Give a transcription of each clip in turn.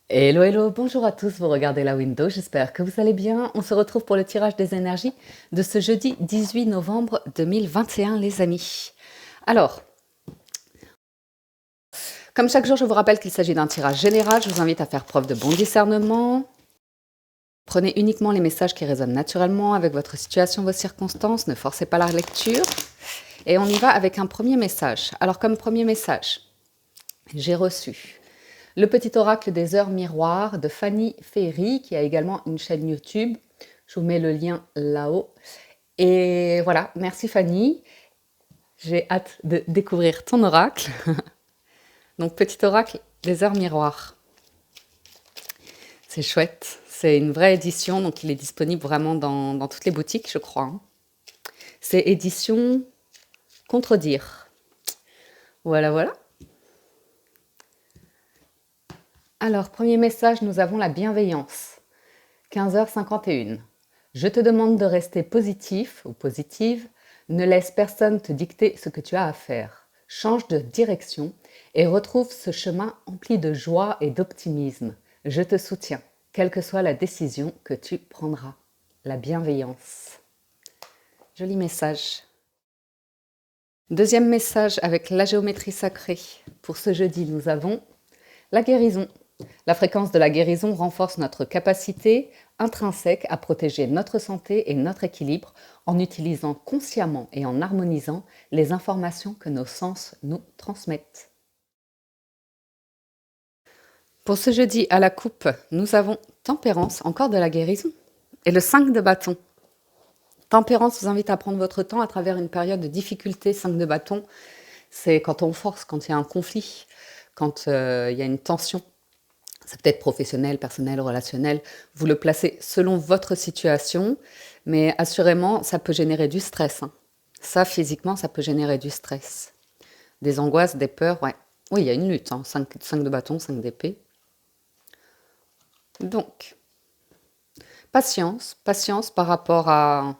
Hello, hello, bonjour à tous, vous regardez la window, j'espère que vous allez bien. On se retrouve pour le tirage des énergies de ce jeudi 18 novembre 2021, les amis. Alors, comme chaque jour, je vous rappelle qu'il s'agit d'un tirage général. Je vous invite à faire preuve de bon discernement. Prenez uniquement les messages qui résonnent naturellement avec votre situation, vos circonstances. Ne forcez pas la lecture. Et on y va avec un premier message. Alors, comme premier message, j'ai reçu le petit oracle des heures miroirs de Fanny Ferry, qui a également une chaîne YouTube. Je vous mets le lien là-haut. Et voilà, merci Fanny. J'ai hâte de découvrir ton oracle. Donc, petit oracle des heures miroirs. C'est chouette. C'est une vraie édition, donc il est disponible vraiment dans toutes les boutiques, je crois. C'est édition Contredire. Voilà, voilà. Alors, premier message, nous avons la bienveillance. 15h51. Je te demande de rester positif ou positive. Ne laisse personne te dicter ce que tu as à faire. Change de direction et retrouve ce chemin empli de joie et d'optimisme. Je te soutiens, quelle que soit la décision que tu prendras. La bienveillance. Joli message. Deuxième message avec la géométrie sacrée. Pour ce jeudi, nous avons la guérison. La fréquence de la guérison renforce notre capacité intrinsèque à protéger notre santé et notre équilibre en utilisant consciemment et en harmonisant les informations que nos sens nous transmettent. Pour ce jeudi à la coupe, nous avons tempérance, encore de la guérison, et le 5 de bâton. Tempérance vous invite à prendre votre temps à travers une période de difficulté. 5 de bâton, c'est quand on force, quand il y a un conflit, quand il y a une tension. C'est peut-être professionnel, personnel, relationnel. Vous le placez selon votre situation, mais assurément, ça peut générer du stress. Ça, physiquement, ça peut générer du stress. Des angoisses, des peurs, ouais. Oui, il y a une lutte. 5 de bâton, 5 d'épée. Donc, patience par rapport à...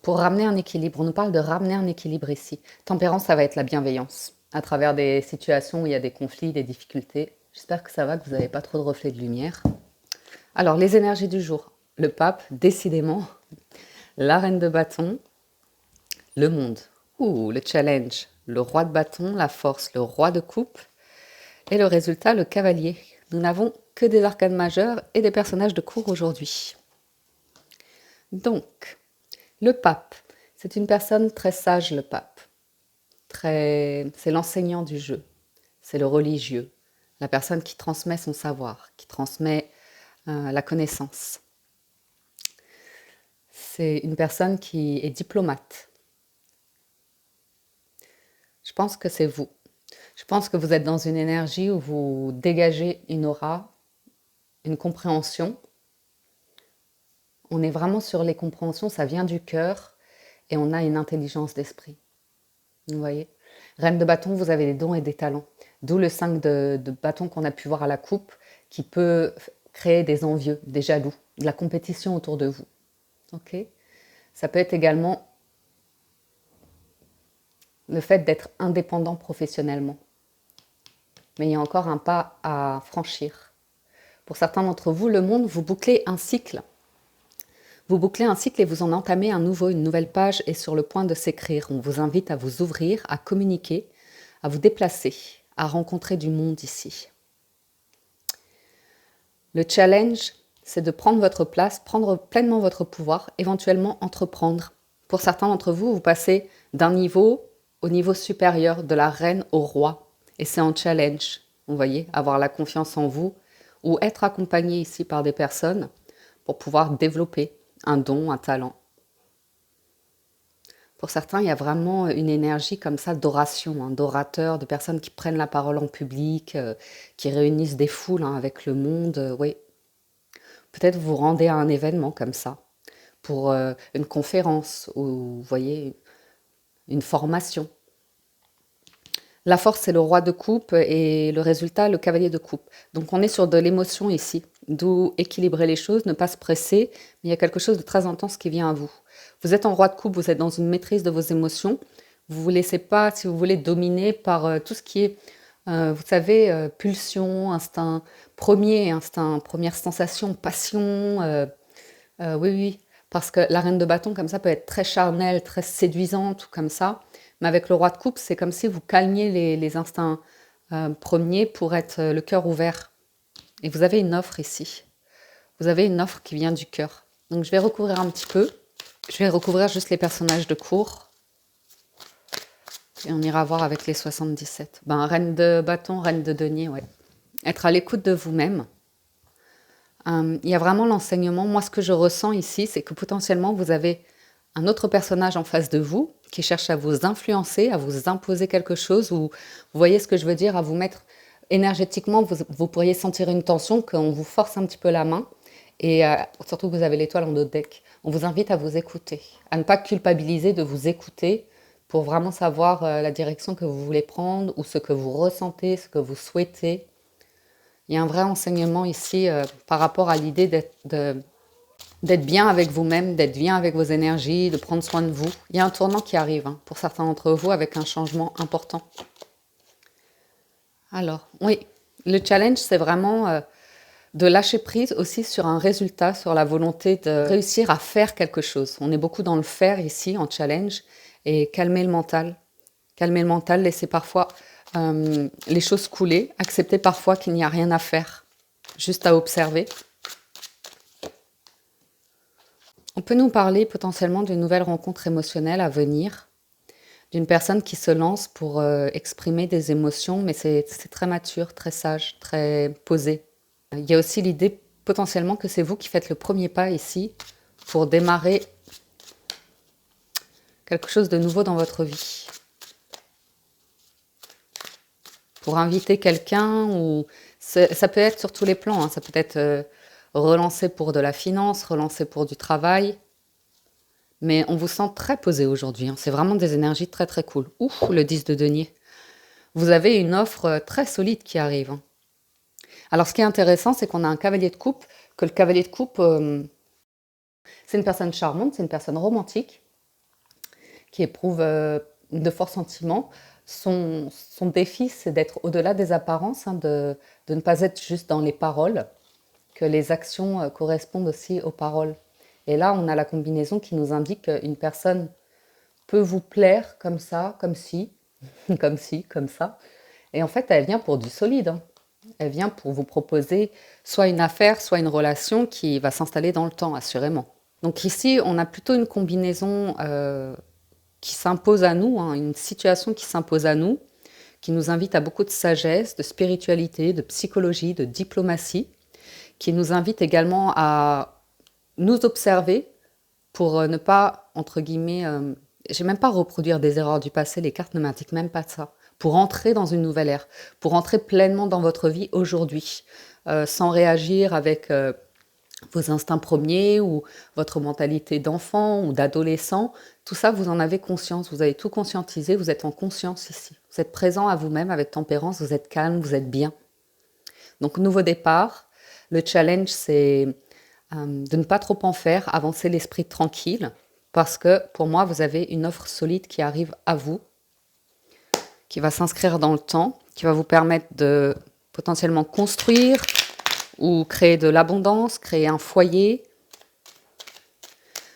Pour ramener un équilibre. On nous parle de ramener un équilibre ici. Tempérance, ça va être la bienveillance. À travers des situations où il y a des conflits, des difficultés. J'espère que ça va, que vous n'avez pas trop de reflets de lumière. Alors, les énergies du jour. Le pape, décidément. La reine de bâton. Le monde. Ouh, le challenge. Le roi de bâton, la force, le roi de coupe. Et le résultat, le cavalier. Nous n'avons que des arcanes majeures et des personnages de cour aujourd'hui. Donc, le pape. C'est une personne très sage, le pape. C'est l'enseignant du jeu. C'est le religieux. La personne qui transmet son savoir, qui transmet la connaissance. C'est une personne qui est diplomate. Je pense que c'est vous. Je pense que vous êtes dans une énergie où vous dégagez une aura, une compréhension. On est vraiment sur les compréhensions, ça vient du cœur et on a une intelligence d'esprit. Vous voyez ? Reine de bâton, vous avez des dons et des talents. D'où le 5 de bâton qu'on a pu voir à la coupe, qui peut créer des envieux, des jaloux, de la compétition autour de vous. Ok ? Ça peut être également le fait d'être indépendant professionnellement. Mais il y a encore un pas à franchir. Pour certains d'entre vous, le monde, vous bouclez un cycle. Vous bouclez un cycle et vous en entamez un nouveau, une nouvelle page est sur le point de s'écrire. On vous invite à vous ouvrir, à communiquer, à vous déplacer, à rencontrer du monde ici. Le challenge, c'est de prendre votre place, prendre pleinement votre pouvoir, éventuellement entreprendre. Pour certains d'entre vous, vous passez d'un niveau au niveau supérieur, de la reine au roi. Et c'est un challenge, vous voyez, avoir la confiance en vous ou être accompagné ici par des personnes pour pouvoir développer un don, un talent. Pour certains, il y a vraiment une énergie comme ça d'oration, d'orateurs, de personnes qui prennent la parole en public, qui réunissent des foules avec le monde. Oui. Peut-être vous vous rendez à un événement comme ça, pour une conférence ou, vous voyez, une formation. La force, c'est le roi de coupe et le résultat, le cavalier de coupe. Donc on est sur de l'émotion ici, d'où équilibrer les choses, ne pas se presser, mais il y a quelque chose de très intense qui vient à vous. Vous êtes en roi de coupe, vous êtes dans une maîtrise de vos émotions, vous ne vous laissez pas, si vous voulez, dominer par tout ce qui est Vous savez, pulsion, instinct, première sensation, passion. Oui, oui, parce que la reine de bâton, comme ça, peut être très charnelle, très séduisante, ou comme ça. Mais avec le roi de coupe, c'est comme si vous calmiez les instincts premiers pour être le cœur ouvert. Et vous avez une offre ici. Vous avez une offre qui vient du cœur. Donc je vais recouvrir un petit peu. Je vais recouvrir juste les personnages de cour. Et on ira voir avec les 77. Ben, reine de bâton, reine de denier, ouais. Être à l'écoute de vous-même. Il y a vraiment l'enseignement. Moi, ce que je ressens ici, c'est que potentiellement, vous avez un autre personnage en face de vous qui cherche à vous influencer, à vous imposer quelque chose, ou vous voyez ce que je veux dire, à vous mettre énergétiquement, vous pourriez sentir une tension, qu'on vous force un petit peu la main, et surtout que vous avez l'étoile en dos de deck. On vous invite à vous écouter, à ne pas culpabiliser de vous écouter pour vraiment savoir la direction que vous voulez prendre, ou ce que vous ressentez, ce que vous souhaitez. Il y a un vrai enseignement ici par rapport à l'idée d'être bien avec vous-même, d'être bien avec vos énergies, de prendre soin de vous. Il y a un tournant qui arrive pour certains d'entre vous avec un changement important. Alors, oui, le challenge, c'est vraiment de lâcher prise aussi sur un résultat, sur la volonté de réussir à faire quelque chose. On est beaucoup dans le faire ici, en challenge, et calmer le mental. Calmer le mental, laisser parfois les choses couler, accepter parfois qu'il n'y a rien à faire, juste à observer. On peut nous parler potentiellement d'une nouvelle rencontre émotionnelle à venir, d'une personne qui se lance pour exprimer des émotions, mais c'est très mature, très sage, très posé. Il y a aussi l'idée potentiellement que c'est vous qui faites le premier pas ici pour démarrer quelque chose de nouveau dans votre vie. Pour inviter quelqu'un, ou ça peut être sur tous les plans, ça peut être relancer pour de la finance, relancer pour du travail. Mais on vous sent très posé aujourd'hui. C'est vraiment des énergies très très cool. Ouf, le 10 de denier. Vous avez une offre très solide qui arrive. Alors ce qui est intéressant, c'est qu'on a un cavalier de coupe, que le cavalier de coupe, c'est une personne charmante, c'est une personne romantique, qui éprouve de forts sentiments. Son défi, c'est d'être au-delà des apparences, de ne pas être juste dans les paroles, que les actions correspondent aussi aux paroles. Et là, on a la combinaison qui nous indique qu'une personne peut vous plaire comme ça, comme si, comme ça. Et en fait, elle vient pour du solide. Elle vient pour vous proposer soit une affaire, soit une relation qui va s'installer dans le temps, assurément. Donc ici, on a plutôt une combinaison qui s'impose à nous, une situation qui s'impose à nous, qui nous invite à beaucoup de sagesse, de spiritualité, de psychologie, de diplomatie, qui nous invite également à nous observer pour ne pas, entre guillemets, j'ai même pas reproduire des erreurs du passé, les cartes ne m'indiquent même pas de ça, pour entrer dans une nouvelle ère, pour entrer pleinement dans votre vie aujourd'hui, sans réagir avec vos instincts premiers ou votre mentalité d'enfant ou d'adolescent. Tout ça, vous en avez conscience, vous avez tout conscientisé, vous êtes en conscience ici. Vous êtes présent à vous-même avec tempérance, vous êtes calme, vous êtes bien. Donc, nouveau départ. Le challenge, c'est de ne pas trop en faire, avancer l'esprit tranquille, parce que pour moi, vous avez une offre solide qui arrive à vous, qui va s'inscrire dans le temps, qui va vous permettre de potentiellement construire ou créer de l'abondance, créer un foyer.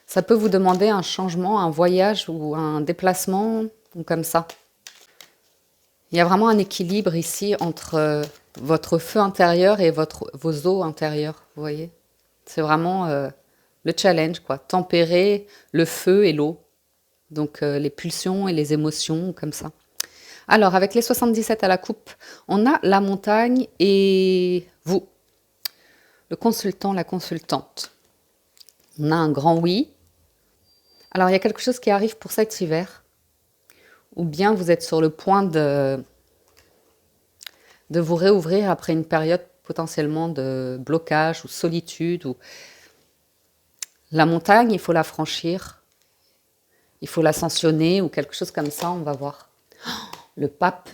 Ça peut vous demander un changement, un voyage ou un déplacement, ou comme ça. Il y a vraiment un équilibre ici entre votre feu intérieur et vos eaux intérieures, vous voyez. C'est vraiment le challenge, quoi. Tempérer le feu et l'eau. Donc les pulsions et les émotions, comme ça. Alors, avec les 77 à la coupe, on a la montagne et vous, le consultant, la consultante. On a un grand oui. Alors, il y a quelque chose qui arrive pour cet hiver, ou bien vous êtes sur le point de vous réouvrir après une période potentiellement de blocage ou solitude. La montagne, il faut la franchir, il faut l'ascensionner ou quelque chose comme ça, on va voir. Le pape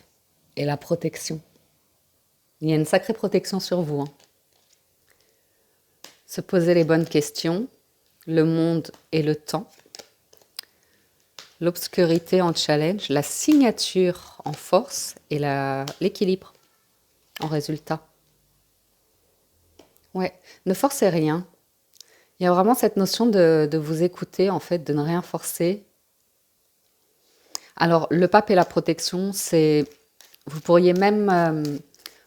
et la protection. Il y a une sacrée protection sur vous. Se poser les bonnes questions, le monde et le temps, l'obscurité en challenge, la signature en force et l'équilibre. en résultat. Ouais, ne forcez rien. Il y a vraiment cette notion de vous écouter, en fait, de ne rien forcer. Alors, le pape et la protection, c'est... Vous pourriez même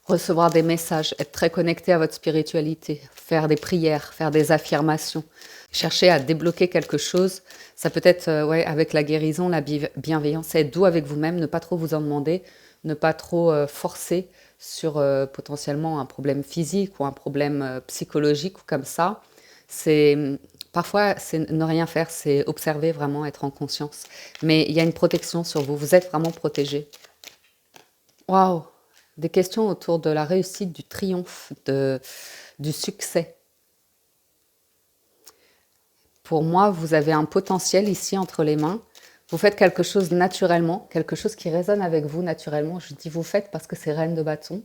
recevoir des messages, être très connecté à votre spiritualité, faire des prières, faire des affirmations, chercher à débloquer quelque chose. Ça peut être ouais, avec la guérison, la bienveillance, être doux avec vous-même, ne pas trop vous en demander, ne pas trop forcer sur potentiellement un problème physique ou un problème psychologique ou comme ça. C'est parfois c'est ne rien faire, c'est observer vraiment, être en conscience. Mais il y a une protection sur vous, vous êtes vraiment protégé. Waouh! Des questions autour de la réussite, du triomphe, du succès. Pour moi, vous avez un potentiel ici entre les mains. Vous faites quelque chose naturellement, quelque chose qui résonne avec vous naturellement. Je dis vous faites parce que c'est reine de bâton.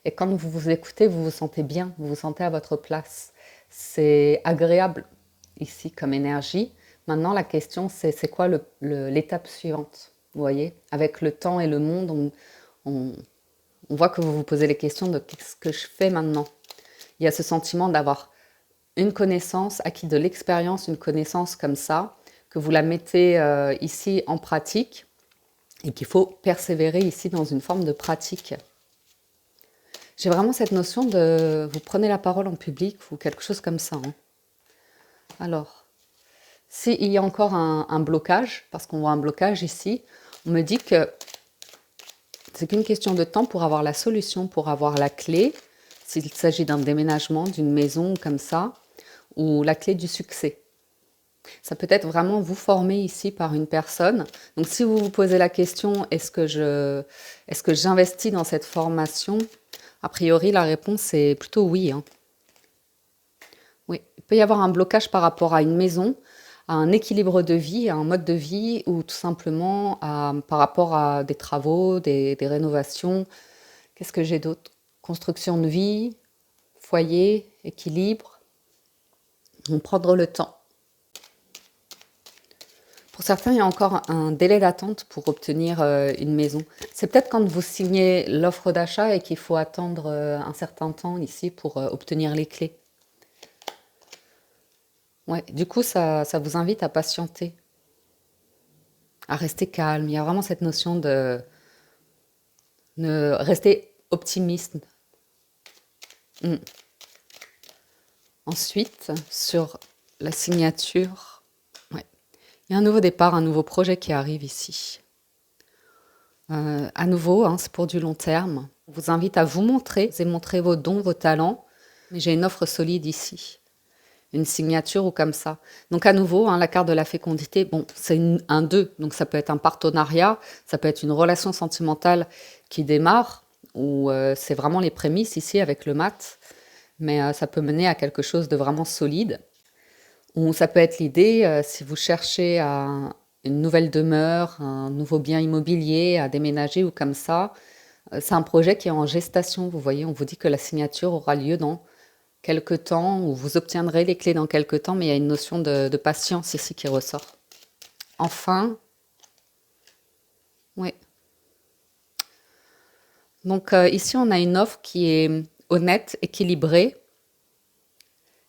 Et quand vous vous écoutez, vous vous sentez bien, vous vous sentez à votre place. C'est agréable ici comme énergie. Maintenant, la question, c'est quoi l'étape suivante? Vous voyez, avec le temps et le monde, on voit que vous vous posez les questions de qu'est-ce que je fais maintenant. Il y a ce sentiment d'avoir une connaissance, acquis de l'expérience, une connaissance comme ça, que vous la mettez ici en pratique et qu'il faut persévérer ici dans une forme de pratique. J'ai vraiment cette notion de vous prenez la parole en public ou quelque chose comme ça. Hein. Alors, s'il y a encore un blocage, parce qu'on voit un blocage ici, on me dit que c'est qu'une question de temps pour avoir la solution, pour avoir la clé, s'il s'agit d'un déménagement, d'une maison comme ça, ou la clé du succès. Ça peut être vraiment vous former ici par une personne. Donc si vous vous posez la question, est-ce que j'investis dans cette formation? A priori, la réponse est plutôt oui. Hein. Oui, il peut y avoir un blocage par rapport à une maison, à un équilibre de vie, à un mode de vie, ou tout simplement par rapport à des travaux, des rénovations. Qu'est-ce que j'ai d'autre? Construction de vie, foyer, équilibre. On prendre le temps. Pour certains, il y a encore un délai d'attente pour obtenir une maison. C'est peut-être quand vous signez l'offre d'achat et qu'il faut attendre un certain temps ici pour obtenir les clés. Ouais, du coup, ça vous invite à patienter, à rester calme. Il y a vraiment cette notion de rester optimiste. Ensuite, sur la signature, ouais, il y a un nouveau départ, un nouveau projet qui arrive ici. À nouveau, hein, c'est pour du long terme. On vous invite à vous montrer et montrer vos dons, vos talents. Mais j'ai une offre solide ici. Une signature ou comme ça. Donc à nouveau, hein, la carte de la fécondité, bon, c'est un 2. Donc ça peut être un partenariat, ça peut être une relation sentimentale qui démarre, ou c'est vraiment les prémices ici avec le mat. Mais ça peut mener à quelque chose de vraiment solide. Ou ça peut être l'idée, si vous cherchez une nouvelle demeure, un nouveau bien immobilier à déménager ou comme ça, c'est un projet qui est en gestation. Vous voyez, on vous dit que la signature aura lieu dans quelques temps, ou vous obtiendrez les clés dans quelques temps, mais il y a une notion de patience ici qui ressort. Enfin, oui. Donc ici, on a une offre qui est honnête, équilibrée,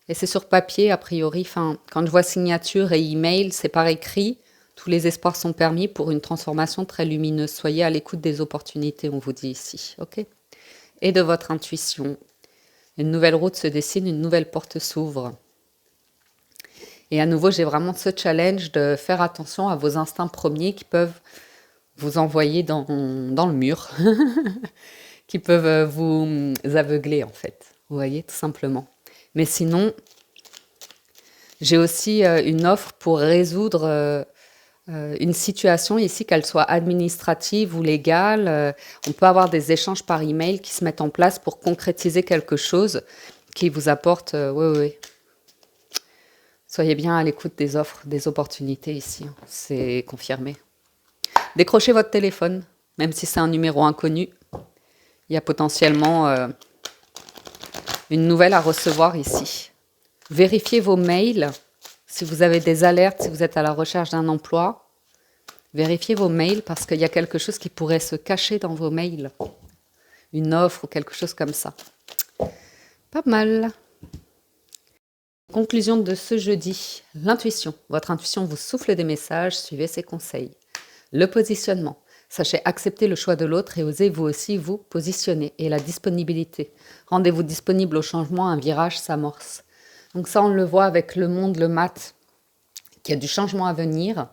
et c'est sur papier, a priori. Enfin, quand je vois signature et email, c'est par écrit. Tous les espoirs sont permis pour une transformation très lumineuse. Soyez à l'écoute des opportunités, on vous dit ici. Ok? Et de votre intuition. Une nouvelle route se dessine, une nouvelle porte s'ouvre. Et à nouveau, j'ai vraiment ce challenge de faire attention à vos instincts premiers qui peuvent vous envoyer dans le mur, qui peuvent vous aveugler en fait. Vous voyez, tout simplement. Mais sinon, j'ai aussi une offre pour résoudre une situation ici, qu'elle soit administrative ou légale. On peut avoir des échanges par email qui se mettent en place pour concrétiser quelque chose qui vous apporte... oui. Soyez bien à l'écoute des offres, des opportunités ici. Hein. C'est confirmé. Décrochez votre téléphone, même si c'est un numéro inconnu. Il y a potentiellement une nouvelle à recevoir ici. Vérifiez vos mails. Si vous avez des alertes, si vous êtes à la recherche d'un emploi, vérifiez vos mails parce qu'il y a quelque chose qui pourrait se cacher dans vos mails. une offre ou quelque chose comme ça. Pas mal. Conclusion de ce jeudi, l'intuition. Votre intuition vous souffle des messages, suivez ses conseils. Le positionnement. Sachez accepter le choix de l'autre et osez vous aussi vous positionner. Et la disponibilité. Rendez-vous disponible au changement, un virage s'amorce. Donc ça, on le voit avec le monde, le mat, qu'il y a du changement à venir.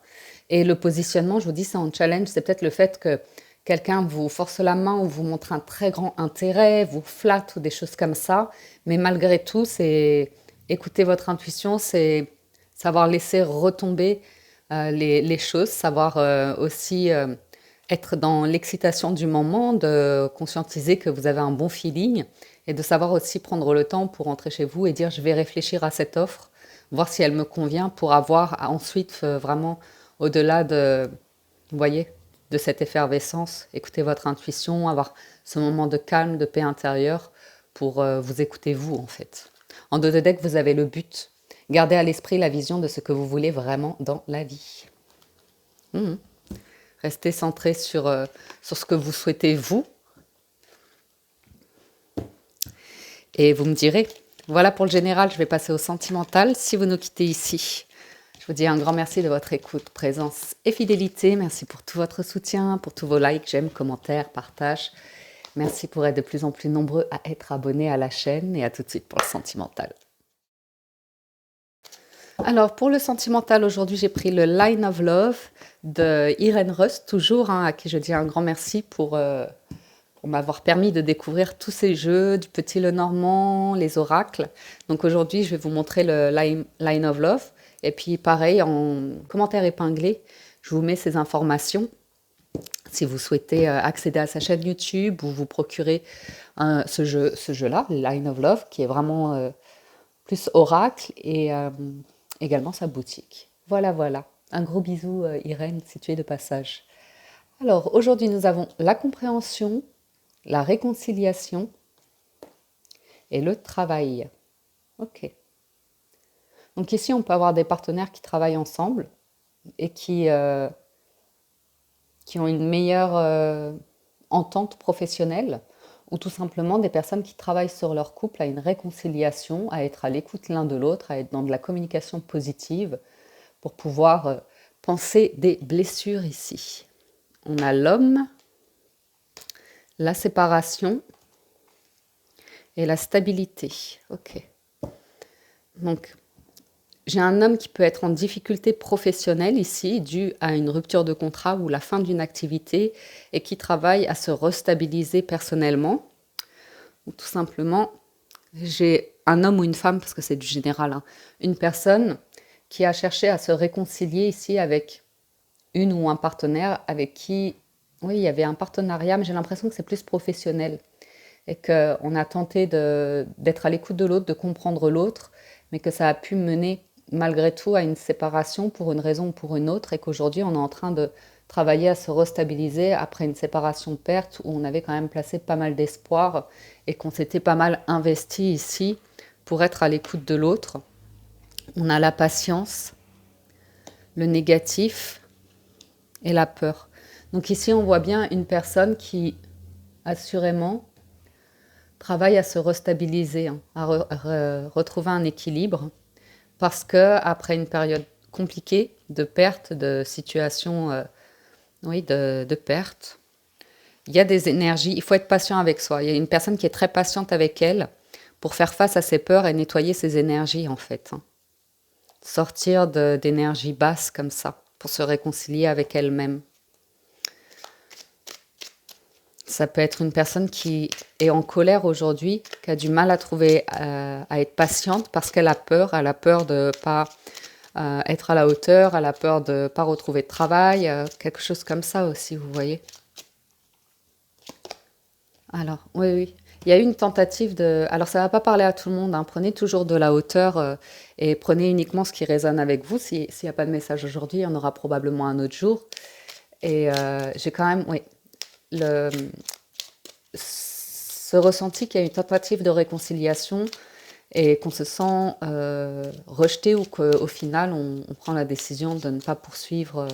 Et le positionnement, je vous dis, c'est un challenge. C'est peut-être le fait que quelqu'un vous force la main ou vous montre un très grand intérêt, vous flatte ou des choses comme ça. Mais malgré tout, c'est écouter votre intuition, c'est savoir laisser retomber les choses, savoir aussi être dans l'excitation du moment, de conscientiser que vous avez un bon feeling et de savoir aussi prendre le temps pour rentrer chez vous et dire je vais réfléchir à cette offre, voir si elle me convient pour avoir ensuite vraiment au-delà de, vous voyez, de cette effervescence, écouter votre intuition, avoir ce moment de calme, de paix intérieure pour vous écouter vous en fait. En dos de deck, vous avez le but. Gardez à l'esprit la vision de ce que vous voulez vraiment dans la vie. Restez centré sur ce que vous souhaitez vous. Et vous me direz, voilà pour le général, je vais passer au sentimental. Si vous nous quittez ici, je vous dis un grand merci de votre écoute, présence et fidélité. Merci pour tout votre soutien, pour tous vos likes, j'aime, commentaires, partages. Merci pour être de plus en plus nombreux à être abonnés à la chaîne et à tout de suite pour le sentimental. Alors, pour le sentimental, aujourd'hui, j'ai pris le Line of Love de Irene Rust, toujours, à qui je dis un grand merci pour m'avoir permis de découvrir tous ces jeux, du Petit Lenormand, les oracles. Donc aujourd'hui, je vais vous montrer le Line of Love. Et puis, pareil, en commentaire épinglé, je vous mets ces informations. Si vous souhaitez accéder à sa chaîne YouTube ou vous procurer ce jeu-là, Line of Love, qui est vraiment plus oracle, et également sa boutique. Voilà. Un gros bisou, Irène, si tu es de passage. Alors, aujourd'hui, nous avons la compréhension, la réconciliation et le travail. Ok. Donc ici, on peut avoir des partenaires qui travaillent ensemble et qui ont une meilleure entente professionnelle, ou tout simplement des personnes qui travaillent sur leur couple à une réconciliation, à être à l'écoute l'un de l'autre, à être dans de la communication positive pour pouvoir penser des blessures ici. On a l'homme, la séparation et la stabilité. Ok. Donc, j'ai un homme qui peut être en difficulté professionnelle ici, dû à une rupture de contrat ou la fin d'une activité, et qui travaille à se restabiliser personnellement. Ou tout simplement, j'ai un homme ou une femme, parce que c'est du général, une personne qui a cherché à se réconcilier ici avec une ou un partenaire avec qui, oui, il y avait un partenariat, mais j'ai l'impression que c'est plus professionnel. Et qu'on a tenté d'être à l'écoute de l'autre, de comprendre l'autre, mais que ça a pu mener malgré tout à une séparation pour une raison ou pour une autre, et qu'aujourd'hui on est en train de travailler à se restabiliser après une séparation perte où on avait quand même placé pas mal d'espoir et qu'on s'était pas mal investi ici pour être à l'écoute de l'autre. On a la patience, le négatif et la peur. Donc ici on voit bien une personne qui assurément travaille à se restabiliser, à retrouver un équilibre, parce que après une période compliquée de perte, de situation, de perte, il y a des énergies, il faut être patient avec soi. Il y a une personne qui est très patiente avec elle pour faire face à ses peurs et nettoyer ses énergies en fait. Sortir d'énergie basse comme ça, pour se réconcilier avec elle-même. Ça peut être une personne qui est en colère aujourd'hui, qui a du mal à trouver, à être patiente parce qu'elle a peur de ne pas être à la hauteur, elle a peur de ne pas retrouver de travail, quelque chose comme ça aussi, vous voyez. Alors, oui. Il y a eu une tentative de... Alors, ça ne va pas parler à tout le monde, prenez toujours de la hauteur et prenez uniquement ce qui résonne avec vous. S'il n'y a pas de message aujourd'hui, il y en aura probablement un autre jour. Et j'ai quand même, ce ressenti qu'il y a une tentative de réconciliation et qu'on se sent rejeté ou qu'au final, on prend la décision de ne pas poursuivre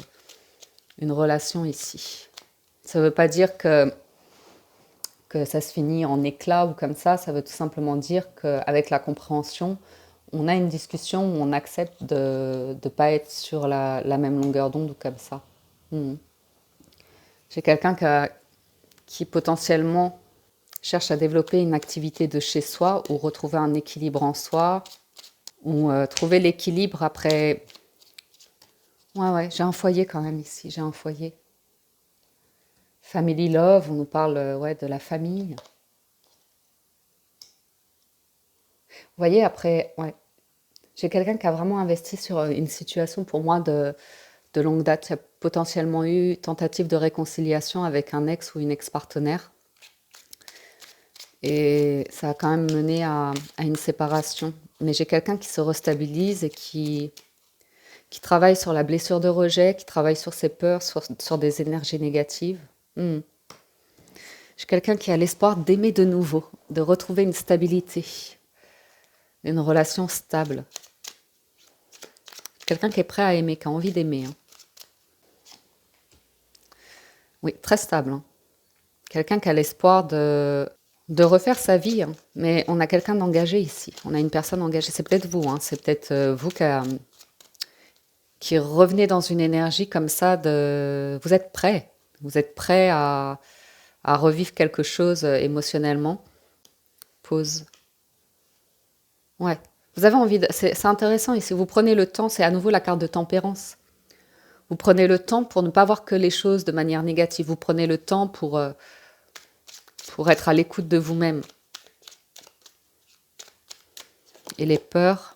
une relation ici. Ça ne veut pas dire que que ça se finit en éclat ou comme ça veut tout simplement dire qu'avec la compréhension, on a une discussion où on accepte de ne pas être sur la même longueur d'onde ou comme ça. Mhm. J'ai quelqu'un qui potentiellement cherche à développer une activité de chez soi ou retrouver un équilibre en soi ou trouver l'équilibre après... Ouais, j'ai un foyer quand même ici, j'ai un foyer. Family love, on nous parle ouais, de la famille. Vous voyez, après, ouais, j'ai quelqu'un qui a vraiment investi sur une situation pour moi de longue date. Il y a potentiellement eu tentative de réconciliation avec un ex ou une ex-partenaire. Et ça a quand même mené à une séparation. Mais j'ai quelqu'un qui se restabilise et qui travaille sur la blessure de rejet, qui travaille sur ses peurs, sur des énergies négatives. Hmm. J'ai quelqu'un qui a l'espoir d'aimer de nouveau, de retrouver une stabilité, une relation stable. Quelqu'un qui est prêt à aimer, qui a envie d'aimer. Hein. Oui, très stable. Hein. Quelqu'un qui a l'espoir de refaire sa vie. Hein. Mais on a quelqu'un d'engagé ici. On a une personne engagée. C'est peut-être vous. Hein. C'est peut-être vous qui revenez dans une énergie comme ça de... Vous êtes prêt. Vous êtes prêt à revivre quelque chose émotionnellement. Pause. Ouais. Vous avez envie de... C'est intéressant ici. Vous prenez le temps. C'est à nouveau la carte de tempérance. Vous prenez le temps pour ne pas voir que les choses de manière négative. Vous prenez le temps pour être à l'écoute de vous-même. Et les peurs.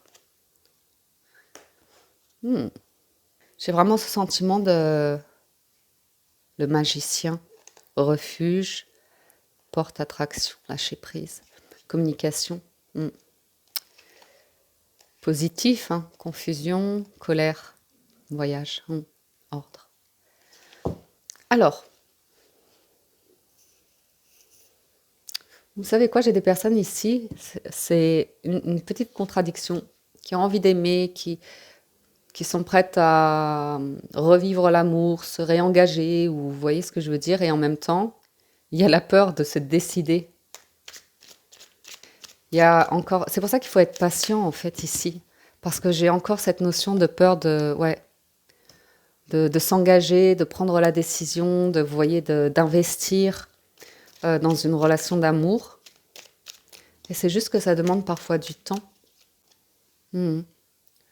J'ai vraiment ce sentiment de le magicien, refuge, porte attraction, lâcher prise, communication. Positif, hein, confusion, colère, voyage, ordre. Alors, vous savez quoi, j'ai des personnes ici, c'est une petite contradiction, qui ont envie d'aimer, qui sont prêtes à revivre l'amour, se réengager, ou vous voyez ce que je veux dire, et en même temps, il y a la peur de se décider. Il y a encore, c'est pour ça qu'il faut être patient en fait ici, parce que j'ai encore cette notion de peur de, ouais, de s'engager, de prendre la décision, de, vous voyez, d'investir dans une relation d'amour. Et c'est juste que ça demande parfois du temps.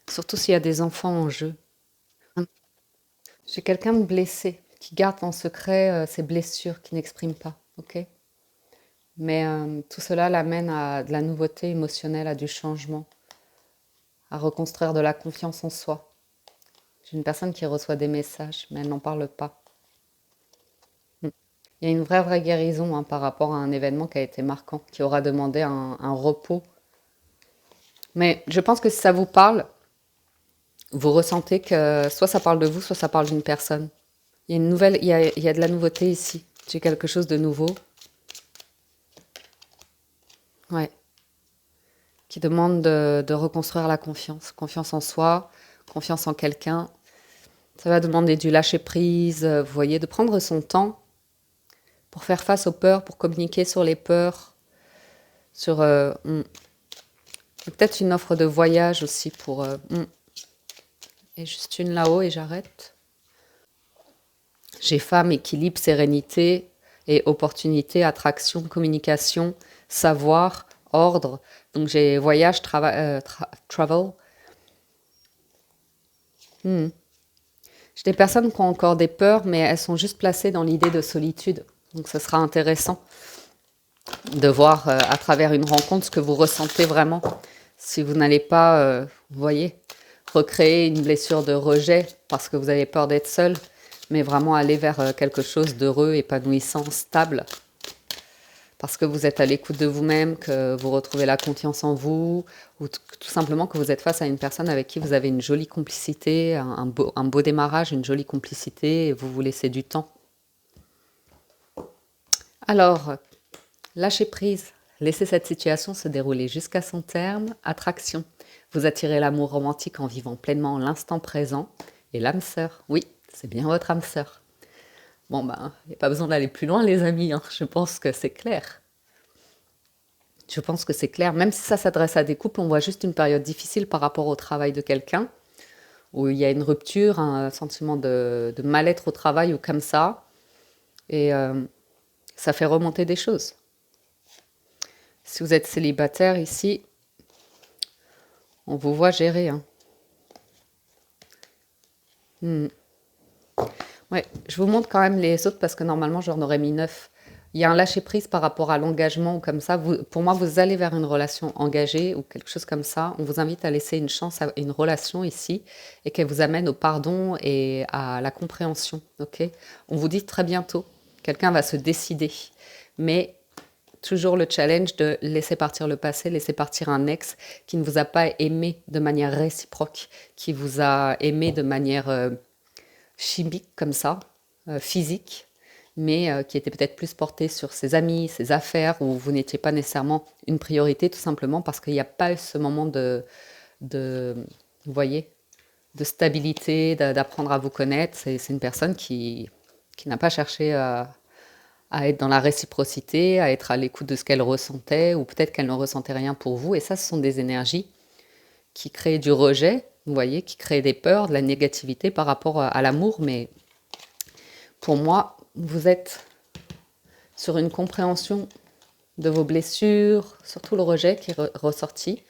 Surtout s'il y a des enfants en jeu. J'ai quelqu'un de blessé qui garde en secret ses blessures, qui n'exprime pas, ok? Mais tout cela l'amène à de la nouveauté émotionnelle, à du changement, à reconstruire de la confiance en soi. J'ai une personne qui reçoit des messages, mais elle n'en parle pas. Il y a une vraie guérison hein, par rapport à un événement qui a été marquant, qui aura demandé un repos. Mais je pense que si ça vous parle, vous ressentez que soit ça parle de vous, soit ça parle d'une personne. Il y a une nouvelle, il y a de la nouveauté ici. J'ai quelque chose de nouveau. Ouais. Qui demande de reconstruire la confiance. Confiance en soi, confiance en quelqu'un. Ça va demander du lâcher prise, vous voyez, de prendre son temps pour faire face aux peurs, pour communiquer sur les peurs, sur peut-être une offre de voyage aussi pour... Et juste une là-haut et j'arrête. J'ai femme, équilibre, sérénité et opportunité, attraction, communication, savoir, ordre. Donc j'ai voyage, travel. J'ai des personnes qui ont encore des peurs, mais elles sont juste placées dans l'idée de solitude. Donc ce sera intéressant de voir à travers une rencontre ce que vous ressentez vraiment. Si vous n'allez pas, vous voyez, recréer une blessure de rejet parce que vous avez peur d'être seul, mais vraiment aller vers quelque chose d'heureux, épanouissant, stable. Parce que vous êtes à l'écoute de vous-même, que vous retrouvez la confiance en vous, ou tout simplement que vous êtes face à une personne avec qui vous avez une jolie complicité, un beau démarrage, une jolie complicité, et vous vous laissez du temps. Alors, lâchez prise, laissez cette situation se dérouler jusqu'à son terme. Attraction, vous attirez l'amour romantique en vivant pleinement l'instant présent. Et l'âme sœur, oui, c'est bien votre âme sœur. Bon, ben, il n'y a pas besoin d'aller plus loin, les amis, hein. Je pense que c'est clair. Je pense que c'est clair. Même si ça s'adresse à des couples, on voit juste une période difficile par rapport au travail de quelqu'un, où il y a une rupture, un sentiment de mal-être au travail ou comme ça. Et ça fait remonter des choses. Si vous êtes célibataire ici, on vous voit gérer, hein. Ouais, je vous montre quand même les autres parce que normalement j'en aurais mis 9. Il y a un lâcher-prise par rapport à l'engagement ou comme ça. Pour moi, vous allez vers une relation engagée ou quelque chose comme ça. On vous invite à laisser une chance à une relation ici et qu'elle vous amène au pardon et à la compréhension. Ok? On vous dit très bientôt, quelqu'un va se décider. Mais toujours le challenge de laisser partir le passé, laisser partir un ex qui ne vous a pas aimé de manière réciproque, qui vous a aimé de manière chimique comme ça, physique, mais qui était peut-être plus porté sur ses amis, ses affaires, où vous n'étiez pas nécessairement une priorité, tout simplement parce qu'il n'y a pas eu ce moment de vous voyez, de stabilité, d'apprendre à vous connaître. C'est une personne qui n'a pas cherché à être dans la réciprocité, à être à l'écoute de ce qu'elle ressentait, ou peut-être qu'elle ne ressentait rien pour vous. Et ça, ce sont des énergies qui créent du rejet, vous voyez, qui créent des peurs, de la négativité par rapport à l'amour. Mais pour moi, vous êtes sur une compréhension de vos blessures, surtout le rejet qui est ressorti,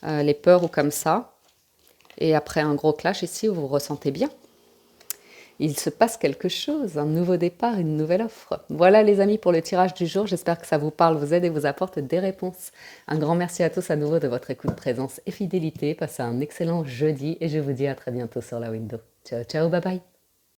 les peurs ou comme ça. Et après un gros clash ici, vous vous ressentez bien. Il se passe quelque chose, un nouveau départ, une nouvelle offre. Voilà les amis pour le tirage du jour, j'espère que ça vous parle, vous aide et vous apporte des réponses. Un grand merci à tous à nouveau de votre écoute, présence et fidélité. Passez un excellent jeudi et je vous dis à très bientôt sur la window. Ciao, ciao, bye bye.